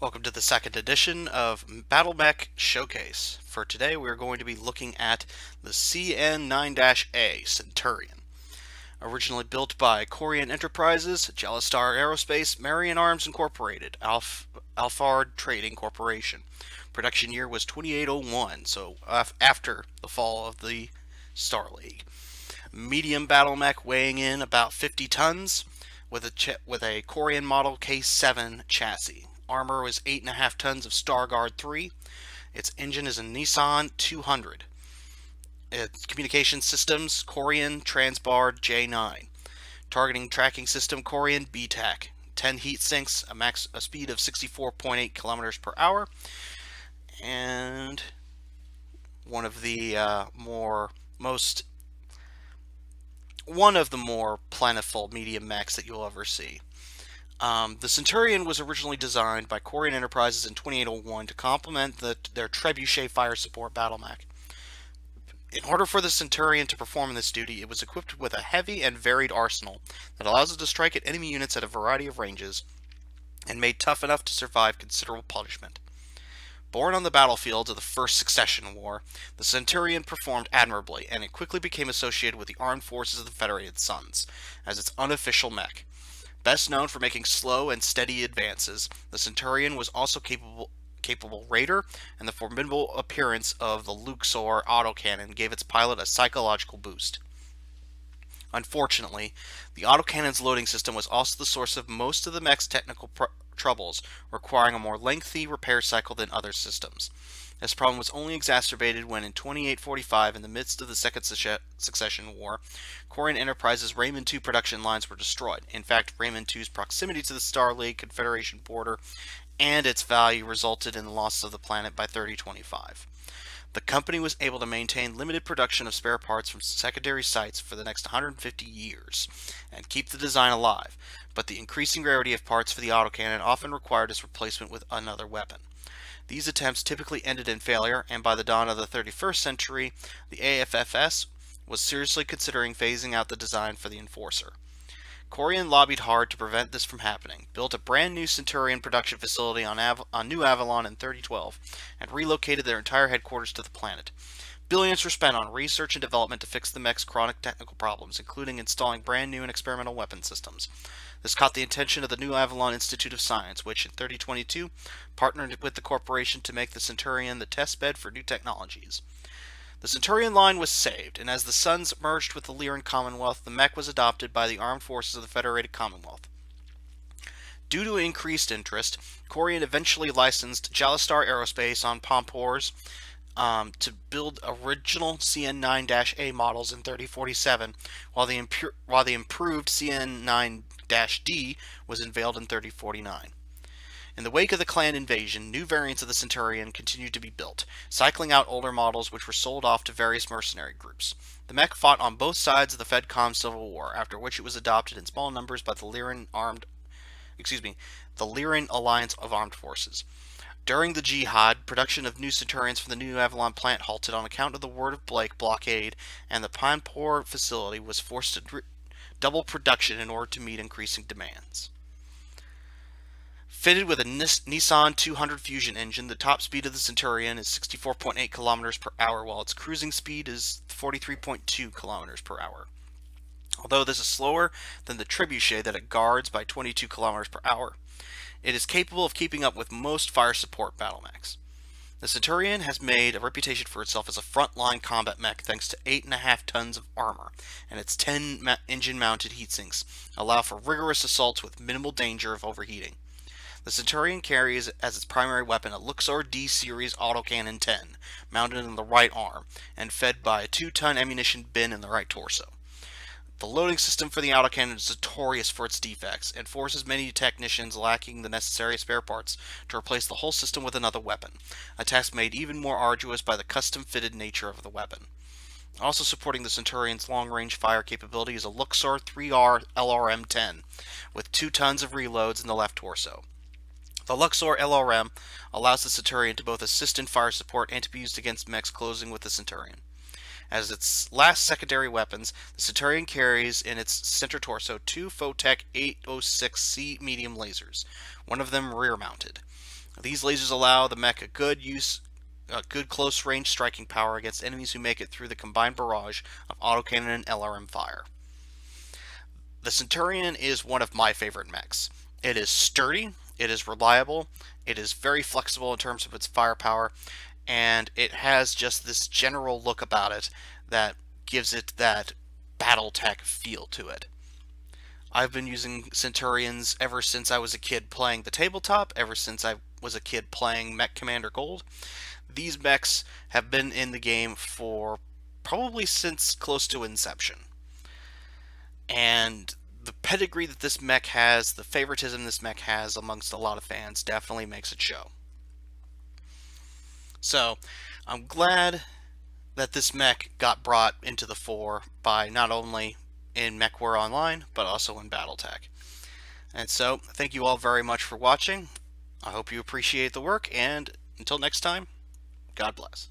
Welcome to the second edition of BattleMech Showcase. For today, we're going to be looking at the CN-9-A Centurion. Originally built by Corian Enterprises, Jellistar Aerospace, Marion Arms Incorporated, Alphard Trading Corporation. Production year was 2801, so after the fall of the Star League. Medium battle mech weighing in about 50 tons with a Corian model K7 chassis. Armor was 8.5 tons of Starguard 3. Its engine is a Nissan 200. Its communication systems, Corian Transbard J9. Targeting tracking system, Corian BTAC. 10 heat sinks, a speed of 64.8 kilometers per hour, and one of the more plentiful medium mechs that you'll ever see. The Centurion was originally designed by Corian Enterprises in 2801 to complement their Trebuchet fire support battle mech. In order for the Centurion to perform this duty, it was equipped with a heavy and varied arsenal that allows it to strike at enemy units at a variety of ranges and made tough enough to survive considerable punishment. Born on the battlefields of the First Succession War, the Centurion performed admirably, and it quickly became associated with the armed forces of the Federated Suns as its unofficial mech. Best known for making slow and steady advances, the Centurion was also capable raider, and the formidable appearance of the Luxor autocannon gave its pilot a psychological boost. Unfortunately, the autocannon's loading system was also the source of most of the mech's technical troubles, requiring a more lengthy repair cycle than other systems. This problem was only exacerbated when in 2845, in the midst of the Second Succession War, Corian Enterprises' Raymond II production lines were destroyed. In fact, Raymond II's proximity to the Star League Confederation border and its value resulted in the loss of the planet by 3025. The company was able to maintain limited production of spare parts from secondary sites for the next 150 years and keep the design alive, but the increasing rarity of parts for the autocannon often required its replacement with another weapon. These attempts typically ended in failure, and by the dawn of the 31st century, the AFFS was seriously considering phasing out the design for the Enforcer. Corian lobbied hard to prevent this from happening, built a brand new Centurion production facility on New Avalon in 3012, and relocated their entire headquarters to the planet. Billions were spent on research and development to fix the mech's chronic technical problems, including installing brand new and experimental weapon systems. This caught the attention of the New Avalon Institute of Science, which in 3022 partnered with the corporation to make the Centurion the testbed for new technologies. The Centurion line was saved, and as the Suns merged with the Lyran Commonwealth, the mech was adopted by the armed forces of the Federated Commonwealth. Due to increased interest, Corian eventually licensed Jellistar Aerospace on Pompours to build original CN-9-A models in 3047, while the improved CN-9-D was unveiled in 3049. In the wake of the clan invasion, new variants of the Centurion continued to be built, cycling out older models which were sold off to various mercenary groups. The mech fought on both sides of the FedCom Civil War, after which it was adopted in small numbers by the Lyran Alliance of Armed Forces. During the Jihad, production of new Centurions from the New Avalon plant halted on account of the Word of Blake blockade, and the Panpour facility was forced to double production in order to meet increasing demands. Fitted with a Nissan 200 Fusion engine, the top speed of the Centurion is 64.8 km per hour, while its cruising speed is 43.2 km per hour. Although this is slower than the Trebuchet that it guards by 22 km per hour, it is capable of keeping up with most fire support battle mechs. The Centurion has made a reputation for itself as a frontline combat mech thanks to 8.5 tons of armor, and its 10 engine-mounted heatsinks allow for rigorous assaults with minimal danger of overheating. The Centurion carries as its primary weapon a Luxor D-Series autocannon 10, mounted in the right arm, and fed by a 2-ton ammunition bin in the right torso. The loading system for the autocannon is notorious for its defects, and forces many technicians lacking the necessary spare parts to replace the whole system with another weapon, a task made even more arduous by the custom-fitted nature of the weapon. Also supporting the Centurion's long-range fire capability is a Luxor 3R LRM-10, with 2 tons of reloads in the left torso. The Luxor LRM allows the Centurion to both assist in fire support and to be used against mechs closing with the Centurion. As its last secondary weapons, the Centurion carries in its center torso 2 Photech 806C medium lasers, one of them rear-mounted. These lasers allow the mech a good close range striking power against enemies who make it through the combined barrage of autocannon and LRM fire. The Centurion is one of my favorite mechs. It is sturdy, it is reliable, it is very flexible in terms of its firepower, and it has just this general look about it that gives it that BattleTech feel to it. I've been using Centurions ever since I was a kid playing the tabletop, ever since I was a kid playing Mech Commander Gold. These mechs have been in the game for probably since close to inception. And the pedigree that this mech has, the favoritism this mech has amongst a lot of fans, definitely makes it show. So, I'm glad that this mech got brought into the fore by not only in MechWar Online, but also in BattleTech. And so, thank you all very much for watching. I hope you appreciate the work, and until next time, God bless.